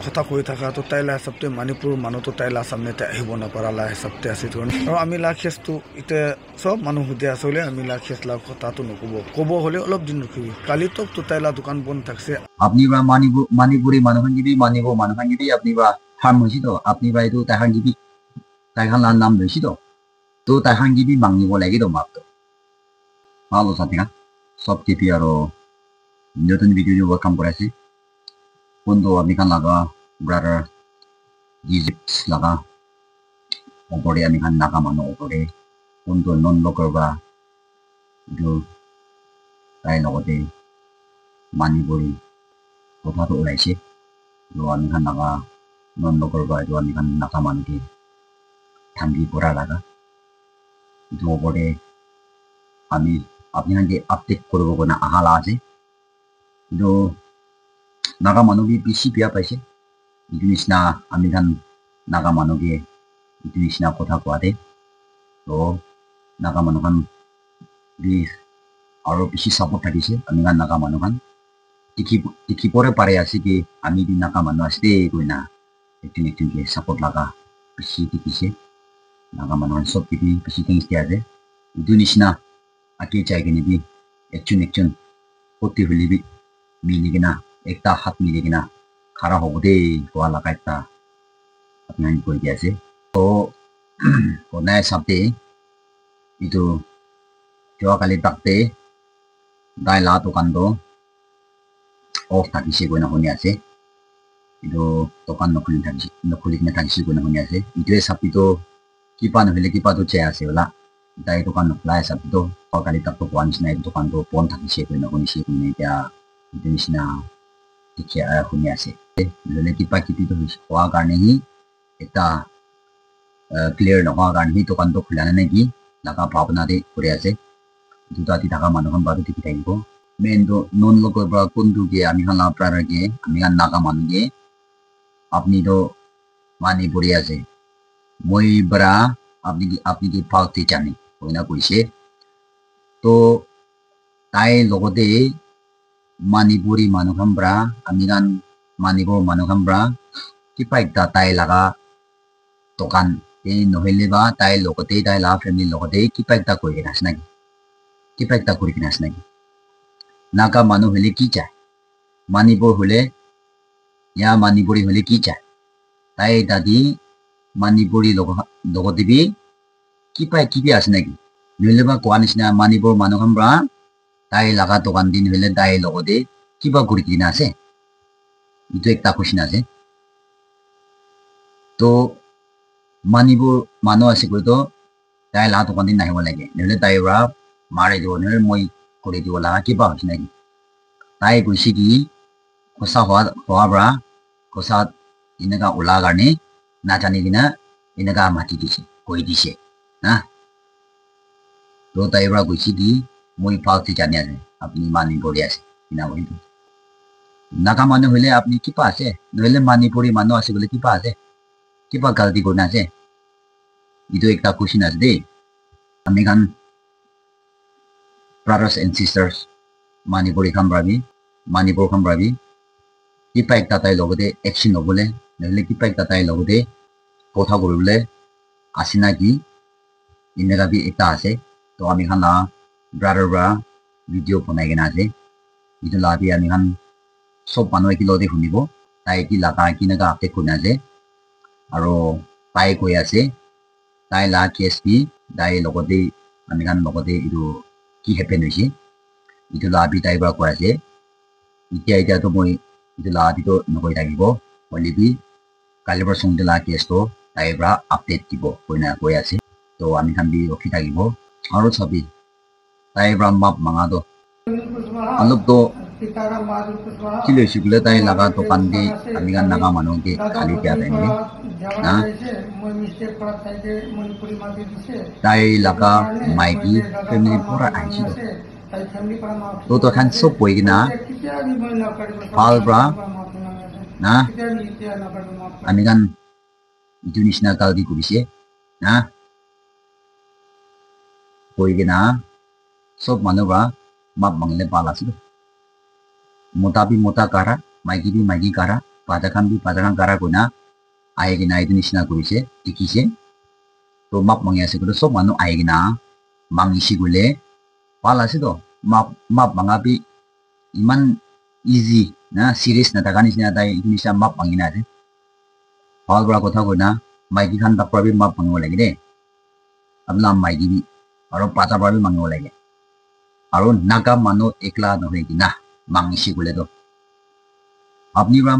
কথা কৈ থাকা তো তাইলা হিচাপতে মণিপুৰ মানুহটো তাইলা সামনেতে আহিব নপৰালা হিচাপতে আছে আৰু আমি লাখেছটো ইতে সব মানুহ সুধি আছলে আমি লাখেছ লাখ কথাটো নকব হলে অলপ দিন ৰখিবি কালি তক তো তাইলা দোকান বন্ধ থাকছে আপনি বা মানিপুরি মানুষন যদি মানিব মানুষন যদি আপনি বা হাম হইছি তো আপনি বা এটো তাইখান যদি তাইখান লার নাম লইছি তো তাইখান যদি মাংনিব লাগি তো মাপ তো ভালো সাথে সব টিপি আর নতুন ভিডিও ওয়েলকাম করাইছি বন্ধু আপনি খান লাগা ব্রাদার ইজিপ্ট লাগা ওপরে আমি খান নাগা মানুষ ওপরে বন্ধু নন লোকের বা তাই লগতে মানিপুরি কথাটো ওলাইছে আমি খান নাগা নন লোকের বা আমি খান নাগা মানুষকে থাঙ্গি করা লাগা ওপরে আমি আপনি খান যে আপডেট করবো কোনা আহালা আছে কিন্তু নাগা মানুষকে বেশি বিয়া পাইছে itu nisna আমি খান নাগা মানুষকে itu nisna কথা কোয়াতে তো নাগা মানুষ খান বি আরো বেশি সাপোর্ট থাকিছে আমি খান নাগা মানুষ খান দেখি পরে পারে আছে কি আমি দি নাগা মানুষ আসতে কই না একটু কে সাপোর্ট লাগা বেশি দেখিছে নাগা মানুষ সব দিকে বেশি থিংস দিয়া আছে itu nisna আকে চাই কিনে দি একজন প্রতি হলিবি মিলি কিনা একটা হাত মিলি কিনা খারা হব দে কোয়া লাগাইতা আপনার কই দিয়েছে তো কোনায় সাথে itu যোৱাকালি তাকতে দাইলা দোকানটো অফ থাকিছে কইনা শুনি আছে itu দোকান নখুলি কিনে থাকিছে কইনা শুনি আছে ইটোৱে চাপিটো কিপা নহলে কিপাটো চাই আছে ওলা দাই দোকান নখলাই চাপিটো যোৱাকালি তাকটো কোৱা নিচিনা দোকানটো বন্ধ থাকিছে কইনা শুনিছে কোনে এতিয়া ইটো নিচিনা দেখি শুনি আছে ললে কিপা কিপিটো হোৱা কাৰণেহি এটা ক্লিয়াৰ নোহোৱা কাৰণে দোকানটো খোলা নাই নেকি লাগা ভাৱনা দে কৰি আছে দুটা দি থকা মানুহখন বাৰু দেখি থাকিব মেইনটো নন লোকৰ পৰা কোনটো কে আমি খান লাভৰাকে আমি খান নাগা মানুহকে আপনিতো মানিপুৰী আছে মই বৰা আপনি কি পালতে জানে কইনা কৈছে তো তাই লগতে মানিপুৰী মানুহখন পৰা আমি খান মানিব মানুহখন পৰা কিবা একটা তাই লাগা দোকান নহলে বা তাই লগতে তাই লা ফ্যামিলি লগতে কিবা একটা কৰি কিনে আছে নাকি কিবা একটা কৰি কিনে আছে নাকি নাগা মানুহ হলে কি চায় মানিপুৰ হলে ইয়া মানিপুৰী হলে কি চায় তাই দাদি মানিপুৰী লগতে বি কিবা আছে নাকি নহলে বা কোৱা নিচিনা মানিপুৰ মানুহখন পৰা তাই লাগা দোকান দিন হলে তাই লগতে কিবা কৰি কিনে আছে ইটো একটা কোশ্চেন আছে তো মানিপুৰ মানুহ আছে কইতো তাই লা দোকান দিন নাহিব লাগে নহলে তাই পৰা মাৰি দিব নহলে মই কৰি দিব লাগা কিবা হৈছে নাকি তাই কৈছে কি কষা হোৱা পৰা কষা এনেকা ওলা কাৰণে নাজানি কিনা এনেকা মাতি দিছে কৈ দিছে না তো তাই পৰা কৈছে কি মই ফালতে জানি আছে আপনি মানিপুৰী আছে কিনা বহিটো নাগা মানুহ হলে আপনি কিবা আছে নহলে মানিপুৰী মানুহ আছে বলে কিবা আছে কিবা গালতি কৰি আছে itu একটা কোশ্চেন আছে দেই আমি খান brothers and sisters মানিপুৰী খান ভাবি মানিপুৰ খান ভাবি কিবা একটা তাই লগতে একশন হবলে নহলে কিবা একটা তাই লগতে কথা কৰিবলে আছে নাকি এনেকা বি একটা আছে তো আমি খান লা ব্রাদার বা ভিডিও বনাই কিনে আছে itu লাবি আমি খান সব মানুহ একেলগতে শুনিব তাই কি লাগা কিনেকা আপডেট কৰি আছে আৰু তাই কৈ আছে তাই লা কেছটি তাই লগতে আমি খান লগতে এইটো কি হেপেন হৈছে এইটো লাভি তাই পৰা কৈ আছে এতিয়াতো মই এইটো লাভিটো নকৈ থাকিব হলিবি কালিৰ পৰা সন্ধ্যা লা কেছটো তাই পৰা আপডেট দিব কৈ আছে তো আমি খান বি ৰখি থাকিব আৰু চাবি তাই পৰা মাপ মাঙাটো অলপতো কি লৈছে বোলে তাই লাগা দোকান দি আমি খান নাগা মানুহকে খালি দিয়া টাইমে না তাই লাগা মাইকি ফ্যামিলি পুরা আইছি তো খান সব বই কিনা ভাল ব্রা না আমি খান itu নিচিনা গালদি কৰিছে না বই কিনা সব মানুহ বা মাপ মাংলে ভাল আছিল মোটা বি মোটা কাৰা মাইকি বি মাইকি কাৰা পাজাখান গাৰা কইনা আহি কিনা এইটো নিচিনা কৰিছে দেখিছে তো মাপ মাঙি আছে কিন্তু চব মানুহ আহি কিনা মাঙিছে গ'লে ভাল আছে তো মাপ মাঙাবি ইমান ইজি না চিৰিয়াছ নাথাকা নিচিনা তাই এইটো নিচিনা মাপ মাঙি না আছে ভাল পৰা কথা কইনা মাইকী খান তাক পৰা মাপ মাঙিব লাগে দেই আপোনাৰ মাইকী আৰু পাতা পৰা মাঙিব লাগে আৰু নাগা মানুহ একলা নহয় কিনা মাঙিছে গ'লে তো আপনি বা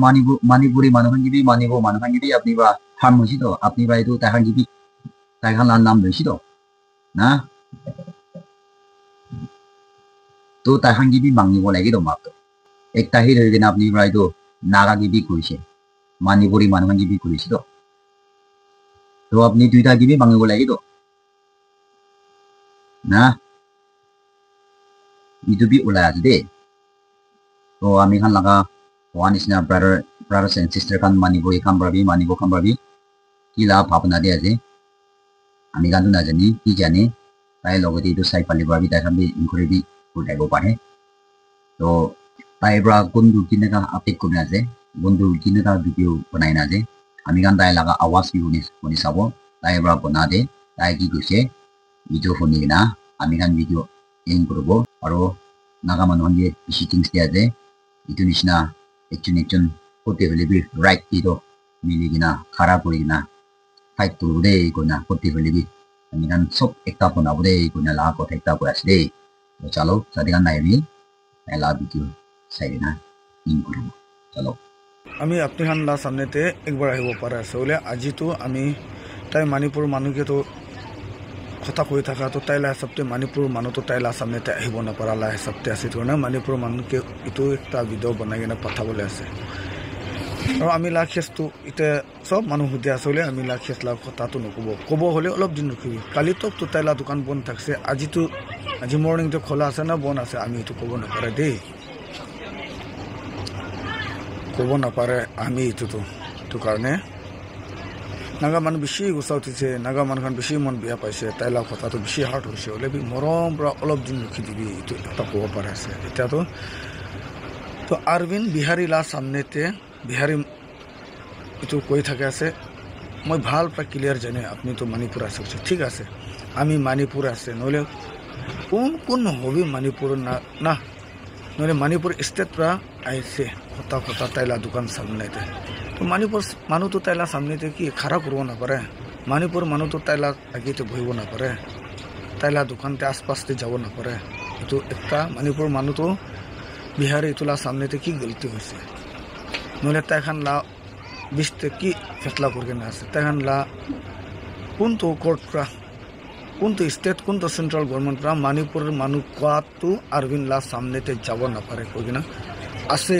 মানিপুৰী মানুহখন গিবি মানিব মানুহখন গিবি আপনি বা হাম হৈছি তো আপনি বা এইটো তাইখান গিবি তাইখান নাম লৈছি তো না তো তাইখান গিবি মাঙিব লাগে তো মাপটো একটা হিৰ হৈ কিনে আপনি বা এইটো নাগা গিবি কৰিছে মানিপুৰী মানুহখন গিবি কৰিছে তো আপনি দুইটা গিবি মাঙিব লাগে তো না itu bi ulai aja deh. So ami kan laga one is na brothers and sister kan manipuri kan berbi kila bapna dia aja. Ami kan tu na jani ki jani tai logo itu sai pali berbi tai kan bi inkuri bi ulai go pare. So tai bra gundu kini ka update kuna aja. Gundu kini ka video banai na aja. Ami kan tai laga awas bi uni sabo. Tai bra bana de tai ki guse video phone ni na ami kan video yang kurbo আৰু নাগা মানুহকে চিটিংছ দিয়া যায় এইটো নিচিনা একজন কতে হলে B right দিটো মিলি কিনা খাৰা কৰি কিনা ফাইট কৰিব দেই কোনা কতে হলে বি আমি গান চব একটা বনাব দেই কোনা লা কথা একটা কৈ আছে দেই চলো সাদিগান নাইবি এলা ভিডিও চাই কিনা ইন কৰিব চলো আমি আপনি খান লা সামনেতে একবাৰ আহিব পাৰা আছে বলে আজিতো আমি তাই মণিপুৰ মানুহকে তো কথা কৈ থাকা তো তাইলা হিচাপতে মণিপুৰ মানুহটো তাইলা সামনেতে আহিব নপৰালা হিচাপতে আছে তো না মণিপুৰ মানুহকে ইটো একটা ভিডিঅ' বনাই কিনে পঠাবলৈ আছে আৰু আমি লাখেছটো এতিয়া চব মানুহ সুধি আছে আমি লাখেছ লাভ কথাটো ক'ব হ'লে অলপ দিন ৰখিবি কালি তো তাইলা দোকান বন্ধ থাকছে আজি মৰ্ণিংটো খোলা আছে না বন্ধ আছে আমি এইটো ক'ব নপাৰে দেই ক'ব নপাৰে আমি এইটো কাৰণে নাগা মানুহ বেছি গুচা উঠিছে নাগা মানুহখন বেছি মন বেয়া পাইছে তাইলা কথাটো বেছি হাৰ্ট হৈছে হ'লে বি মৰম পৰা অলপ দিন ৰখি দিবি এইটো এটা ক'ব পাৰে আছে এতিয়াতো তো অৰবিন্দ বিহাৰী লা সামনেতে বিহাৰী এইটো কৈ থাকে আছে মই ভাল পৰা ক্লিয়াৰ জানে আপুনি তো মণিপুৰ আছে ঠিক আছে আমি মণিপুৰ আছে নহ'লে কোন হবি মণিপুৰ না নহ'লে মণিপুৰ ষ্টেট পৰা আহিছে কথা তাইলা দোকান সামনেতে তো মণিপুৰ মানুহটো তাইলা সামনেতে কি খাৰা কৰিব নাপাৰে মণিপুৰ মানুহটো তাইলা আগেতে বহিব নাপাৰে তাইলা দোকানতে আশপাশতে যাব নাপাৰে এইটো একটা মণিপুৰ মানুহটো বিহাৰী এইটোলা সামনেতে কি গলতি হৈছে নহ'লে তাইখান লা বিশতে কি ফেসলা কৰি কিনে আছে তাইখান লা কোনটো কোৰ্ট পৰা কোনটো ষ্টেট কোনটো চেন্ট্ৰেল গভৰ্ণমেণ্ট পৰা মণিপুৰৰ মানুহ কোৱাটো অৰবিন্দ লা সামনেতে যাব নাপাৰে কৈ কিনে আছে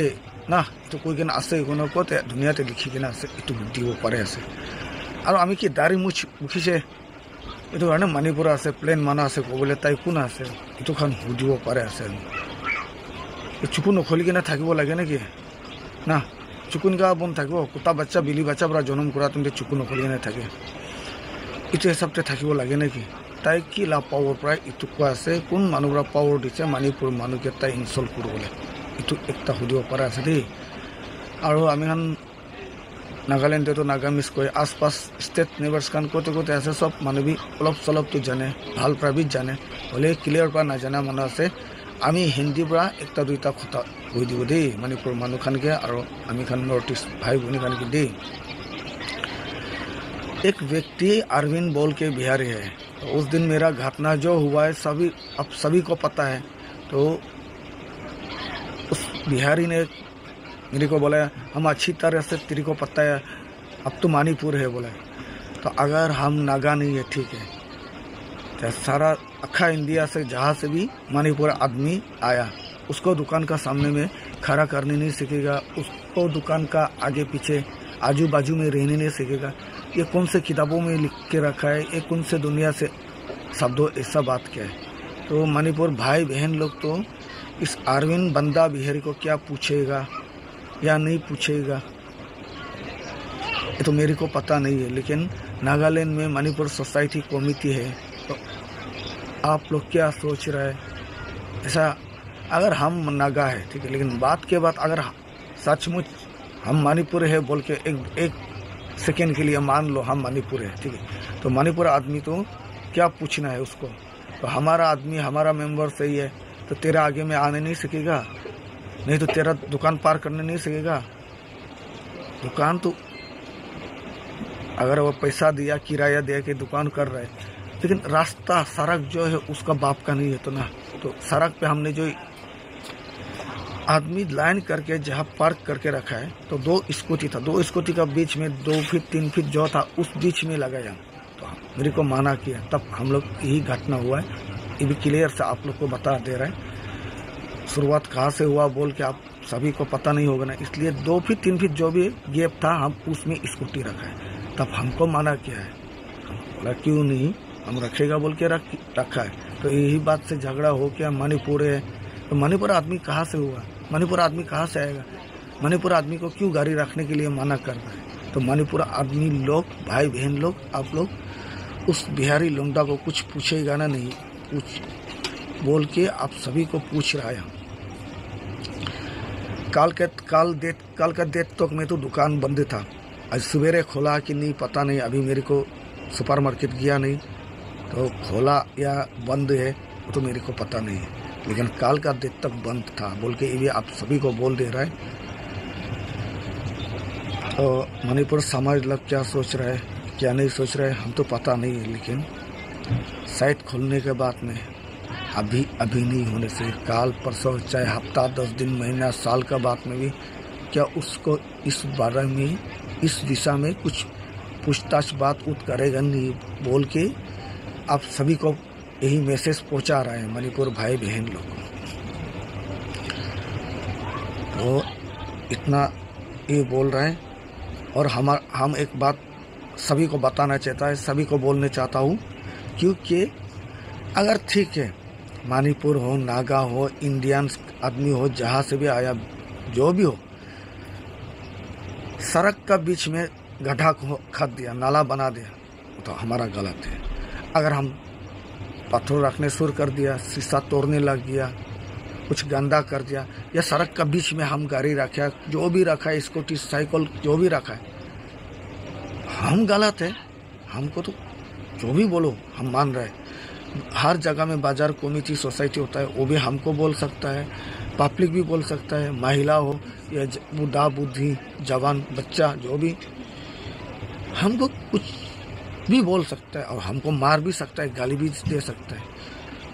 না এইটো কৈ কিনে আছে কোনো ক'তে ধুনীয়াতে লিখি কিনে আছে এইটো দিব পাৰে আছে আৰু আমি কি দাড়ি মুখিছে এইটো কাৰণে মণিপুৰ আছে প্লেন মানুহ আছে ক'বলৈ তাই কোন আছে এইটো খান সুধিব পাৰে আছে চুকু নখলি কিনে থাকিব লাগে নেকি না চুকুন গা বন্ধ থাকিব কুটা বাচ্চা বিলি বাচ্চা পৰা জন্ম কৰা তুমি চুকু নখলি কিনে থাকে এইটো হিচাপতে থাকিব লাগে নেকি তাই কি লাভ পাৱাৰ পৰা এইটো কোৱা আছে কোন মানুহৰ পৰা পাৱাৰ দিছে মণিপুৰ মানুহকে তাই ইনচল্ট কৰিবলৈ এইটো একটা সুধিব পৰা আছে দেই আৰু আমি খান নাগালেণ্ডতো নাগামিজ কয় আশপাশ ষ্টেট নেবাৰ্ছ খান ক'তে আছে চব মানুহবি অলপ চলপটো জানে ভাল প্ৰাবিত জানে হ'লে ক্লিয়াৰ পৰা নাজানা মানুহ আছে আমি হিন্দীৰ পৰা একটা দুইটা কথা কৈ দিব দেই মণিপুৰ মানুহখানকে আৰু আমি খান নৰ্থ ইষ্ট ভাই ভনী খানকে দেই एक व्यक्ति अरविंद बोल के बिहारी है तो उस दिन मेरा घटना जो हुआ है सभी को पता है तो उस बिहारी ने मेरे को बोला हम अच्छी तरह से तेरे को पता है अब तो मणिपुर है बोला तो अगर हम नागा नहीं है ठीक है तो सारा अखा इंडिया से जहाँ से भी मणिपुर आदमी आया उसको दुकान का सामने में खड़ा करने नहीं सीखेगा उसको दुकान का आगे पीछे आजू बाजू में रहने नहीं सीखेगा ये कौन से किताबों में लिख के रखा है ये कौन से दुनिया से शब्दों ऐसा बात क्या है तो मणिपुर भाई बहन लोग तो इस अरविंद बंदा बिहारी को क्या पूछेगा या नहीं पूछेगा ये तो मेरे को पता नहीं है लेकिन नागालैंड में मणिपुर सोसाइटी कमेटी है तो आप लोग क्या सोच रहे हैं ऐसा अगर हम नागा है ठीक है लेकिन बात के बाद अगर सचमुच हम मणिपुर है बोल के एक सेकेंड के लिए मान लो हम मणिपुर है, ठीक है, तो मणिपुर आदमी तो क्या पूछना है उसको, तो हमारा आदमी हमारा मेंबर सही है तो तेरा आगे में आने नहीं सकेगा, नहीं तो तेरा दुकान पार करने नहीं सकेगा। दुकान तो अगर वो पैसा दिया किराया दे के दुकान कर रहा है, लेकिन रास्ता सड़क जो है उसका बाप का नहीं है तो ना, तो सड़क पे हमने जो आदमी लाइन करके जहाँ पार्क करके रखा है, तो 2 स्कूटी था, 2 स्कूटी का बीच में 2 फीट 3 फीट जो था उस बीच में लगाया, तो मेरे को माना किया, तब हम लोग यही घटना हुआ है। ये भी क्लियर से आप लोग को बता दे रहा है। शुरुआत कहाँ से हुआ बोल के आप सभी को पता नहीं होगा ना, इसलिए 2 फीट 3 फीट जो भी गैप था हम उसमें स्कूटी रखा है, तब हमको माना किया है। हम बोला क्यों नहीं हम रखेगा बोल के रखा है। तो यही बात से झगड़ा हो गया। मणिपुर है तो मणिपुर आदमी कहाँ से हुआ, मणिपुर आदमी कहाँ से आएगा, मणिपुर आदमी को क्यों गाड़ी रखने के लिए मना कर रहा है। तो मणिपुर आदमी लोग भाई बहन लोग आप लोग उस बिहारी लोंडा को कुछ पूछेगा ना, नहीं पूछ बोल के आप सभी को पूछ रहा है। कल का डेट तक में तो दुकान बंद था, आज सवेरे खोला कि नहीं पता नहीं, अभी मेरे को सुपर मार्केट गया नहीं तो खोला या बंद है वो तो मेरे को पता नहीं है, लेकिन कल का डेट तक बंद था बोल के ये आप सभी को बोल दे रहा है। तो मणिपुर समाज लोग क्या सोच रहा है क्या नहीं सोच रहा है हम तो पता नहीं है, लेकिन साइट खोलने के बाद में अभी नहीं होने से काल परसों चाहे हफ्ता 10 दिन महीना साल का बात में भी क्या उसको इस बारे में इस दिशा में कुछ पूछताछ बात उठ करेगा नहीं बोल के आप सभी को यही मैसेज पहुंचा रहे हैं मणिपुर भाई बहन लोग। तो इतना ये बोल रहे हैं। और हम एक बात सभी को बताना चाहता है, सभी को बोलने चाहता हूँ, क्योंकि अगर ठीक है मणिपुर हो नागा हो इंडियंस आदमी हो जहाँ से भी आया जो भी हो, सड़क का बीच में गड्ढा खद दिया नाला बना दिया तो हमारा गलत है। अगर हम पत्थर रखने शुरू कर दिया, शीशा तोड़ने लग गया, कुछ गंदा कर दिया, या सड़क का बीच में हम गाड़ी रखा जो भी रखा है स्कूटी साइकिल जो भी रखा है हम गलत है। हमको तो जो भी बोलो हम मान रहे हैं। हर जगह में बाजार कमेटी सोसाइटी होता है वो भी हमको बोल सकता है, पब्लिक भी बोल सकता है, महिला हो या बूढ़ा बुद्धि जवान बच्चा जो भी हमको कुछ भी बोल सकता है और हमको मार भी सकता है, गाली भी दे सकता है।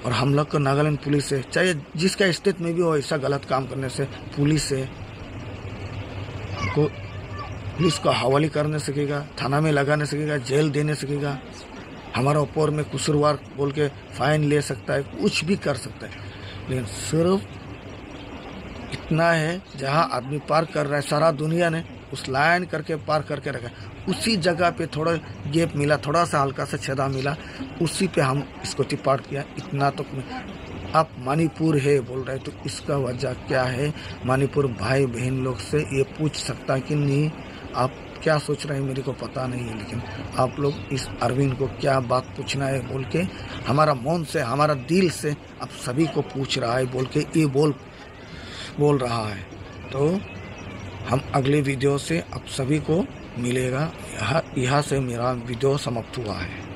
और हम लोग को नागालैंड पुलिस है, चाहे जिसका स्टेट में भी हो ऐसा गलत काम करने से पुलिस है हमको पुलिस को हवाले करने सकेगा, थाना में लगाने सकेगा, जेल देने सकेगा, हमारा ऊपर में कसूरवार बोल के फाइन ले सकता है, कुछ भी कर सकता है। लेकिन सिर्फ इतना है जहाँ आदमी पार कर रहा है सारा दुनिया ने उस लाइन करके पार करके रखा, उसी जगह पे थोड़ा गैप मिला, थोड़ा सा हल्का सा छेदा मिला, उसी पे हम स्कूटी पार किया। इतना तो आप मणिपुर है बोल रहे तो इसका वजह क्या है मणिपुर भाई बहन लोग से ये पूछ सकता कि नहीं। आप क्या सोच रहे हैं मेरे को पता नहीं है, लेकिन आप लोग इस अरविंद को क्या बात पूछना है बोल के हमारा मन से हमारा दिल से आप सभी को पूछ रहा है बोल के ये बोल रहा है। तो हम अगले वीडियो से आप सभी को मिलेगा। यहाँ से मेरा वीडियो समाप्त हुआ है।